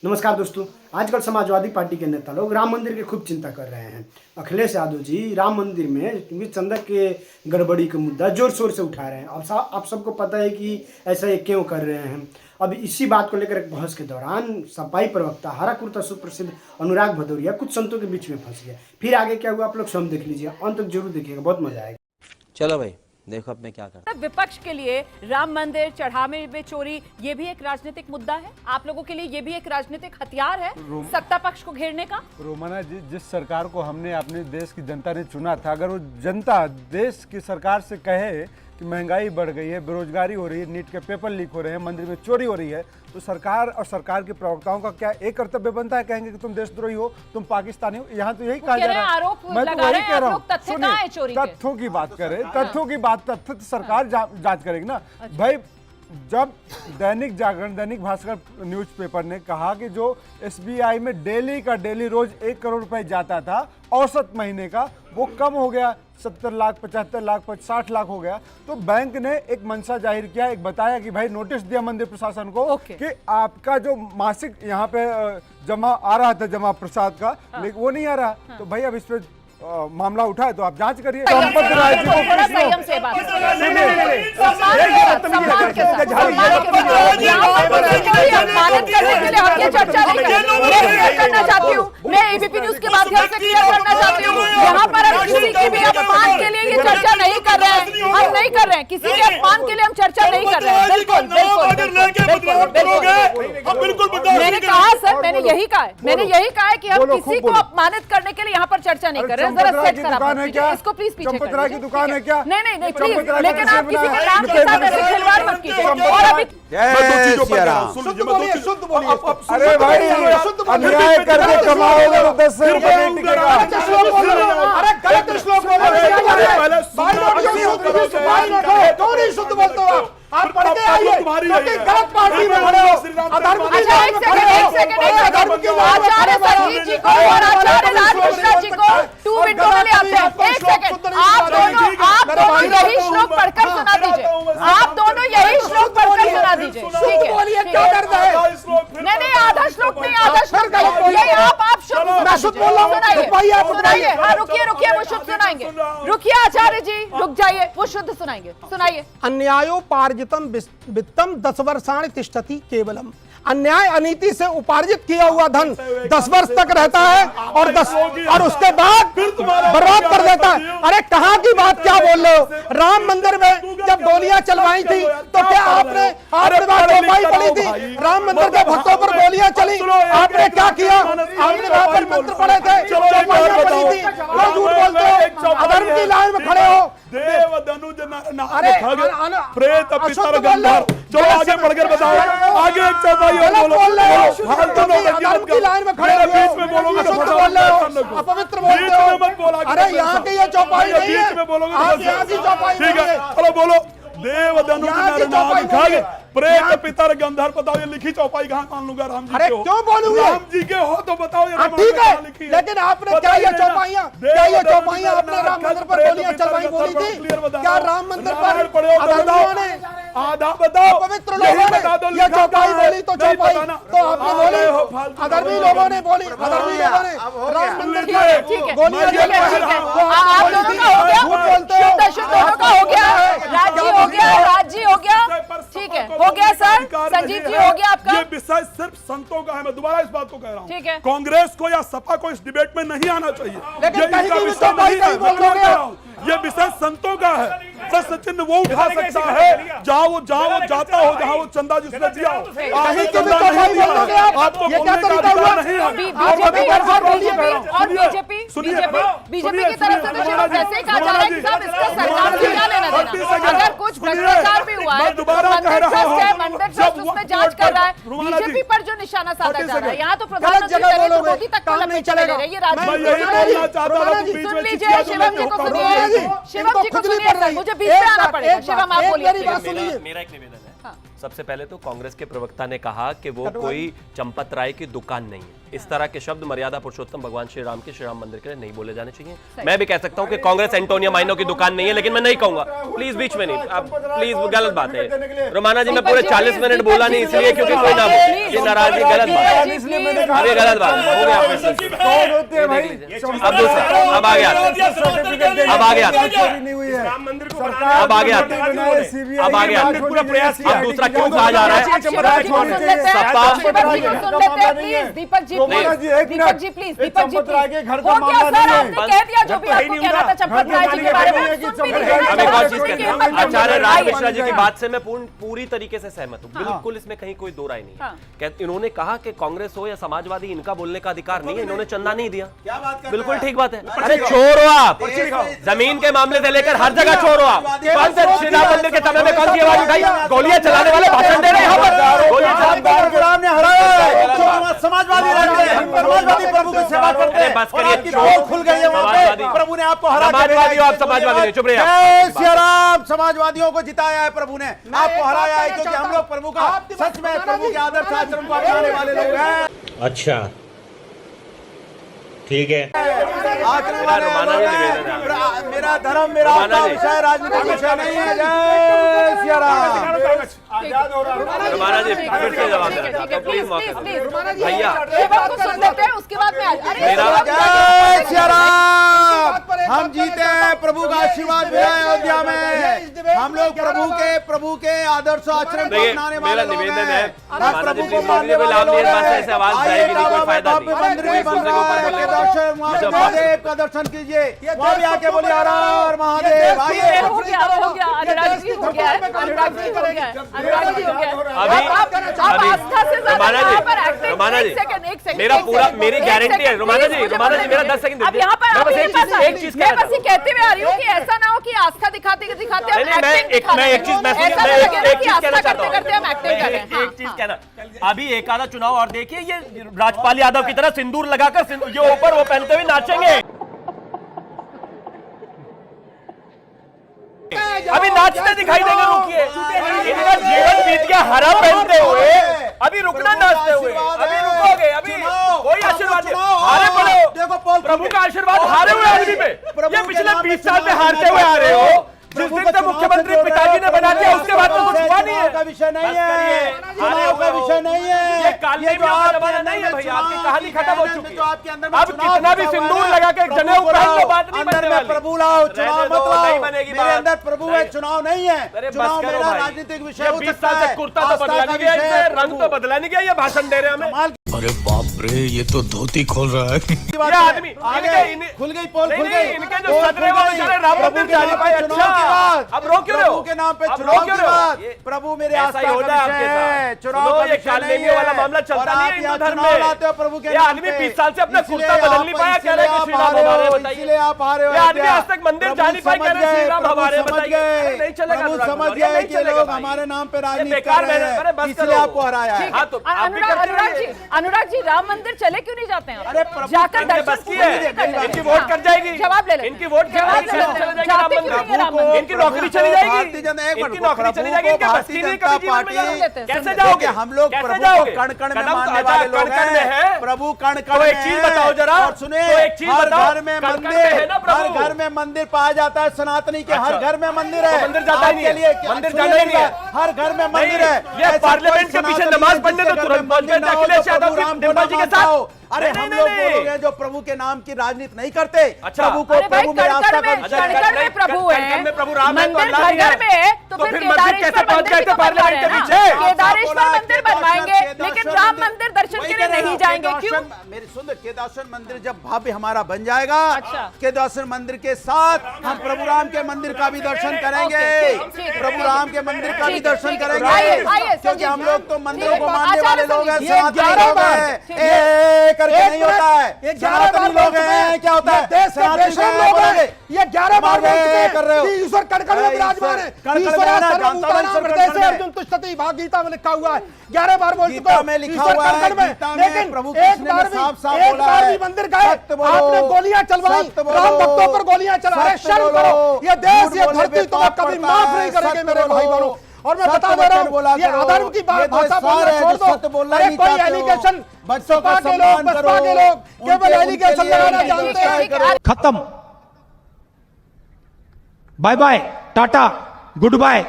नमस्कार दोस्तों, आजकल समाजवादी पार्टी के नेता लोग राम मंदिर की खूब चिंता कर रहे हैं। अखिलेश यादव जी राम मंदिर में क्योंकि चंदा के गड़बड़ी का मुद्दा जोर शोर से उठा रहे हैं। अब आप सबको पता है कि ऐसा ये क्यों कर रहे हैं। अब इसी बात को लेकर एक बहस के दौरान सपाई प्रवक्ता हराकुर्ता सुप्रसिद्ध अनुराग भदौरिया कुछ संतों के बीच में फंस गया। फिर आगे क्या हुआ आप लोग स्वयं देख लीजिए, अंत तक जरूर देखिएगा, बहुत मजा आएगा। चलो भाई देखो अब मैं क्या करता। विपक्ष के लिए राम मंदिर चढ़ावे में चोरी ये भी एक राजनीतिक मुद्दा है, आप लोगों के लिए ये भी एक राजनीतिक हथियार है सत्ता पक्ष को घेरने का। रोमाना जी, जिस सरकार को हमने अपने देश की जनता ने चुना था, अगर वो जनता देश की सरकार से कहे कि महंगाई बढ़ गई है, बेरोजगारी हो रही है, नीट के पेपर लीक हो रहे हैं, मंदिर में चोरी हो रही है, तो सरकार और सरकार के प्रवक्ताओं का क्या एक कर्तव्य बनता है, कहेंगे कि तुम देशद्रोही हो, तुम पाकिस्तानी हो। यहाँ तो यही कहा जा रहा है। मैं तो वही कह रहा हूँ, तथ्यों की बात करें, तथ्यों की बात, तथ्य तो सरकार जांच करेगी ना भाई। जब दैनिक जागरण, दैनिक भास्कर न्यूज़पेपर ने कहा कि जो एसबीआई में डेली का डेली रोज 1 करोड़ रुपए जाता था औसत महीने का, वो कम हो गया 70 लाख, 75 लाख, 60 लाख हो गया, तो बैंक ने एक मंशा जाहिर किया, एक बताया कि भाई नोटिस दिया मंदिर प्रशासन को कि आपका जो मासिक यहाँ पे जमा आ रहा था, जमा प्रसाद का, लेकिन वो नहीं आ रहा। तो भाई अब इस पे मामला उठा है तो आप जांच करिए। संपत राय जी को संयम से बात करना चाहती हूँ, मैं एबीपी न्यूज के माध्यम से क्लियर करना चाहती हूँ, यहाँ पर हम किसी के भी अपमान के लिए ये चर्चा नहीं कर रहे हैं, हम नहीं कर रहे हैं, किसी के अपमान के लिए हम चर्चा नहीं कर रहे हैं। बिल्कुल मैंने कहा सर, मैंने यही कहा है कि हम किसी को अपमानित करने के लिए यहाँ पर चर्चा नहीं कर रहे हैं। जरा सेट करा इसको प्लीज, पीछे चंपतराय की दुकान है क्या? नहीं प्लीज, लेकिन आप किसी के नाम के साथ ऐसे खिलवाड़ मत कीजिए। और अभी अरे भाई अन्याय करके कमाओगे तो 10 से रुपए नहीं टिकेगा। अरे गलत श्लोक बोलते हो आप पढ़ के आइए, क्योंकि गलत पार्टी में खड़े हो। आचार्य संजीव जी को और आचार्य राजकृष्ण जी को 2 मिनटों में ले आते हैं। 1 सेकंड, आप दोनों यही श्लोक पढ़कर सुना दीजिए, आप दोनों यही श्लोक पढ़कर सुना दीजिए, ठीक है? क्या करता है? नहीं, आधा श्लोक नहीं, आधा श्लोक नहीं, आप शुद्ध बोल रहा हूँ, सुनाइए। हाँ रुकिए, वो शुद्ध सुनाएंगे। रुकिए आचार्य जी, रुक जाइए, वो शुद्ध सुनाएंगे, सुनाइए। अन्यायोपार्जितम वित्तम 10 वर्षाणि तिष्ठति केवलम। अन्याय अनीति से उपार्जित किया हुआ धन 10 वर्ष तक रहता है और उसके बाद बर्बाद कर देता है। अरे कहाँ की बात क्या बोल रहे हो? राम मंदिर में जब गोलियां चलवाई थी तो क्या आपने चौपाई पड़ी थी? राम मंदिर के भक्तों पर गोलियां चली, आपने क्या किया? आपने वहां पर मंत्र पढ़े थे, चौपाइयां पड़ी थी। क्यों झूठ बोलते हो? अधर्म की लाइन में खड़े हो। देव धनुज प्रेत पितर गंधर्व। चलो आगे बढ़कर बताओ, आगे एक चौपाई और बोलो। अधर्म की लाइन में खड़े हुए बीच में बोलोगे तो बोल रहे हो, अपवित्र बोलते हो। अरे यहाँ की ये चौपाई नहीं है, आप यहाँ की चौपाई ठीक है। चलो बोलो, देव धनुज प्रेत पितर गंधर्व। बताओ ये लिखी चौपाई कहाँ मान लूंगा? राम जी के हो? क्यों बोलूंगा? राम जी के हो तो बताओ। ठीक है, लेकिन आपने क्या ये चौपाइयां आपने राम मंदिर पर गोलियां चलवाई बोली थी? क्या राम मंदिर पर अधर्मियों ने, आधा बताओ, पवित्र लोगों ने ये चौपाई बोली तो चौपाई तो आपने बोली, अधर्मी लोगों ने बोली, अधर्मी लोगों ने राम मंदिर पर गोलियां राज्य हो गया, ठीक है, हो गया सर। संजीव जी हो गया आपका। ये विषय सिर्फ संतों का है, मैं दोबारा इस बात को कह रहा हूँ। ठीक है, कांग्रेस को या सपा को इस डिबेट में नहीं आना चाहिए। लेकिन कहीं की विषय नहीं है, ये विषय संतों का है। प्रश्न चिन्ह वो उठा सकता है जहाँ वो जाता हो, जहाँ वो चंदा जिसने दिया हो। आपको बीजेपी की तरफ से तो ऐसे ही कहा जा रहा है कि साहब इसका सरकार से क्या लेना देना। अगर कुछ भ्रष्टाचार भी हुआ है, मंदिर ट्रस्ट उसमें जांच कर रहा है, बीजेपी पर जो निशाना साधा जा रहा है, यहाँ तो प्रधानमंत्री नरेंद्र मोदी तक को लपेट चले रहे हैं। ये राजनीति सुन लीजिए, शिवम जी को सुनिए, शिवम जी को सुनिए, मुझे बीच में आना पड़ेगा। शिवम आप बोलिए। मेरा एक निवेदन है। सबसे पहले तो कांग्रेस के प्रवक्ता ने कहा कि वो कोई चंपत राय की दुकान नहीं है। इस तरह के शब्द मर्यादा पुरुषोत्तम भगवान श्री राम के श्री राम मंदिर के लिए नहीं बोले जाने चाहिए। मैं भी कह सकता हूं कि कांग्रेस एंटोनियो माइनो की दुकान नहीं है, लेकिन मैं नहीं कहूंगा, प्लीज बीच में नहीं, आप प्लीज, गलत बात है। रोमाना जी मैं पूरे 40 मिनट बोला नहीं इसलिए क्योंकि कोई ना ये नाराजगी गलत बात है, अभी गलत बात हो गया। अब दूसरा, अब आ गया, अब आ गया, अब आ गया, अब आ गया, पूरा प्रयास। अब दूसरा क्यों कहा जा रहा है? दीपक जी प्लीज, दीपक जी प्लीज, हो गया सर, आपने कह दिया जो भी आपको कहना था चंपत राय जी के बारे में। अब एक और चीज कहते हैं, आचार्य राज मिश्रा जी की बात से मैं पूरी तरीके से सहमत हूँ, बिल्कुल इसमें कहीं कोई दो राय नहीं। इन्होंने कहा कि कांग्रेस हो या समाजवादी, इनका बोलने का अधिकार नहीं है, इन्होंने चंदा नहीं दिया, बिल्कुल ठीक बात है। अरे चोर हो आप, जमीन के मामले से लेकर हर जगह चोर हो आप। कौन से श्री राम मंदिर के समय में कौन सी आवाज उठाई? गोलियां चलाने वाले भाषण दे रहे हैं यहाँ पर, गोलियां ने हराया, समाजवादी प्रभु की सेवा करते हैं, बस करिए, चोर खुल गई है वहां पे, प्रभु ने आपको हरा, समाजवादी हो आप, समाजवादी नहीं, चुप रहिए। जय श्री राम, समाजवादियों को जिताया है प्रभु ने, आपको हराया है, क्योंकि हम लोग प्रभु का सच में प्रभु के आदर्श आचरण को अपनाने वाले लोग हैं। अच्छा ठीक है, आचरण वाले लोग हैं। मेरा धर्म मेरा विषय राजनीतिक विषय नहीं है। जय श्री राम। रोमाना जी फिर से जवाब देना, प्लीज भैया सुन लेते हैं, उसके बाद में जय श्री राम। हम जीते हैं, प्रभु का आशीर्वाद मिला है अयोध्या में, हम लोग प्रभु के आदर्श आचरण को अपनाने वाले लोग हैं। प्रभु को मानने वाले लोग हैं। मंदिर भी बन रहा है, महादेव का दर्शन कीजिए, वहाँ भी आके बोलिए हर हर महादेव। आइए, हो गया, अनुराग जी हो गया, अनुराग जी हो गया, अनुराग जी हो गया। अभी आस्था से रोमाना जी मेरा पूरा, मेरी गारंटी है रोमाना जी मेरा 10 सेकंड अब यहाँ पर मैं एक चीज मैं बस ये कहते हुए आ रही हूँ कि ऐसा ना हो कि आस्था दिखाते मैं एक चीज कहना चाहता हूँ, एक चीज कहना, अभी एक आधा चुनाव और देखिए, ये राजपाल यादव की तरह सिंदूर लगाकर ये ऊपर वो पहनते हुए नाचेंगे। अभी नाचते दिखाई देंगे, रुकिए, इनका जीवन बीत गया हरा पहनते हुए, अभी रुकना नाचते हुए, अभी रुकोगे, अभी कोई आशीर्वाद हारे पड़े, प्रभु का आशीर्वाद हारे हुए आदमी पे, ये पिछले 20 साल से हारते हुए आ रहे हो। जिस दिन से मुख्यमंत्री पिताजी ने बना दिया उसके बाद तो कुछ हुआ नहीं है, का विषय नहीं है, चुनाव का विषय नहीं है, ये कालने का जमाना नहीं है भैया, आपकी कहानी खत्म हो चुकी है। अब कितना भी सिंदूर लगा के जनेऊ पहन लो, बात नहीं बनने वाली। प्रभु लाओ, चुनाव मत लाओ, नहीं बनेगी मेरे अंदर प्रभु है, चुनाव नहीं है। चुनाव मेरा राजनीतिक विषय हो सकता है, 20 साल से कुर्ता तो बदला नहीं गया, इससे रंग तो बदला नहीं गया, ये भाषण दे रहे हैं हमें। अरे बाप रे, ये तो धोती खोल रहा है। ये आदमी खुल गई, पोल खुल गई, इनके जो सदरे वो बेचारे राम मंदिर जाने पाए। अच्छा, अब रोक क्यों रहे हो? प्रभु के नाम पे चुनाव की बात, प्रभु मेरे आस्था का विषय है, चुनाव का विषय नहीं है, वाला मामला चलता नहीं है हिंदू धर्म में। लाते हो प्रभु के ये आदमी 20 साल से अपना कुर्ता बदल नहीं पाया, कह रहे हैं श्री राम हमारे, बताइए। इसलिए आप हारे हो। ये आदमी आज तक मंदिर जा नहीं पाया, कह रहे हैं श्री राम हमारे, बताइए। नहीं चलेगा, समझ गए कि लोग हमारे नाम पे राजनीति कर रहे हैं, इसलिए आपको हराया है। अनुराग जी, राम मंदिर चले क्यों नहीं जाते हैं? अरे जाकर बस की है, इनकी वोट कट जाएगी, जवाब ले लें, इनकी वोट चली जाएगी, इनकी नौकरी चली जाएगी, इनकी नौकरी चली जाएगी, इनके बस की नहीं कभी जीवन में जाओगे। कैसे जाओगे? हम लोग प्रभु को कण कण में मानने वाले लोग हैं, प्रभु कण कण में। एक चीज बताओ जरा, और सुने, एक चीज बताओ, हर घर में मंदिर, हर घर में मंदिर पाया जाता है, सनातनी के हर घर में मंदिर है, मंदिर जाता ही नहीं है, मंदिर जाना ही नहीं है, हर घर में मंदिर है। ये पार्लियामेंट के पीछे नमाज पढ़ने तो तुरंत पहुंच गए अखिलेश यादव डिंपल जी के साथ। अरे हम लोग वो लोग हैं जो प्रभु के नाम की राजनीति नहीं करते। अच्छा, प्रभु को प्रभु में आस्था का कणकण में प्रभु है, में प्रभु राम है, मंदिर घर में, तो फिर केदारेश्वर मंदिर तो बनवा रहे हैं ना, केदारेश्वर मंदिर बनवाएंगे, लेकिन राम मंदिर दर्शन के लिए नहीं जाएंगे, क्यों? मेरी सुन, केदारेश्वर मंदिर जब भव्य हमारा बन जाएगा, केदारेश्वर मंदिर के साथ हम प्रभु राम के मंदिर का भी दर्शन करेंगे, प्रभु राम के मंदिर का भी दर्शन करेंगे, क्योंकि हम लोग तो मंदिरों को मानने वाले लोग हैं, सनातनी लोग हैं। करके नहीं होता है, सनातनी लोग हैं, क्या होता है, देश के बेशरम लोग हैं, ये 11 बार कर रहे हो, ईश्वर कणकण में विराजमान है, ईश्वर अर्जुन तुष्टति, गीता में लिखा हुआ है, 11 बार बोल चुका हूं, ईश्वर कणकण में। लेकिन प्रभु एक बार भी मंदिर गए, आपने गोलियां चलवाई, राम भक्तों पर गोलियां चला रहे, शर्म करो, ये देश ये धरती तुम्हें कभी माफ नहीं करेंगे मेरे भाई बहनों। और मैं सत्य बता दे रहा वचन बोला हूँ ये करो। अधर्म की ये भाषा तो बोलना सार है छोड़ जो दो। सत्य बोलना अरे नहीं कोई चाहते हो। एलिगेशन बच्चों का सपा के लोग, सम्मान बसपा के करो। लोग केवल उनके एलिगेशन लिए लगाना ठीक है, जानते हैं। ठीक है। खत्म। Bye bye, tata, good bye.